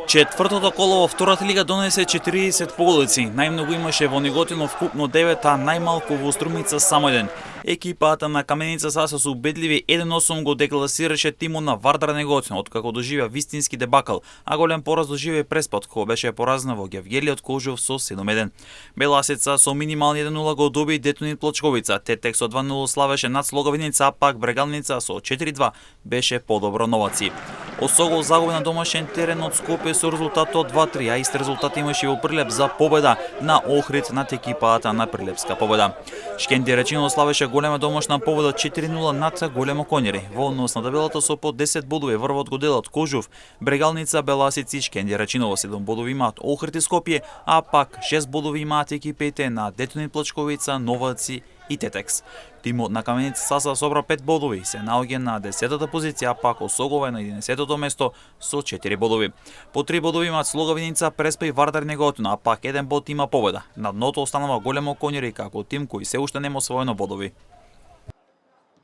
Четвртото коло во втората лига донесе 40 поголици. Најмногу имаше во Неготинов вкупно 9, а најмалку во Струмица само 1. Екипата на Каменица Саса со убедливи 1-8 го декласираше тимот на Вардар Неготин, откако доживеа вистински дебакал, а голем пораз доживеа преспад, кога беше поразна во Гевгелиот Кожов со 7-1. Беласица со минимални 1-0 го доби Детонит Плочковица, Тетек со 2-0 славеше над Слоговиница, а пак Брегалница со 4-2 беше подобро новаци. Осогол загуби на домашен терен од Скопје со резултатот 2-3, а ист резултат имаше и во Прилеп за победа на Охрид над екипата на Прилепска победа. Шкенди Речиново славеше голема домашна победа 4-0 над Големо Конјари. Во однос на табелата со по 10 бодови врвот го делат Кожув, Брегалница, Беласици и Шкенди Речиново. 7 бодови имаат Охрид и Скопје, а пак 6 бодови имаат екипите на Детонит Плочковица, Новаци и Тетекс. Тимот на Каменица Саса собра 5 бодови, се наоѓа на 10-та позиција, а пак Осогова е на 11-тото место со 4 бодови. По 3 бодови имаат Слоговиница, Преспа и Вардар Неготин, а пак 1 бод има победа. На дното останува Големо Конјари како тим кој се уште нема освоено бодови.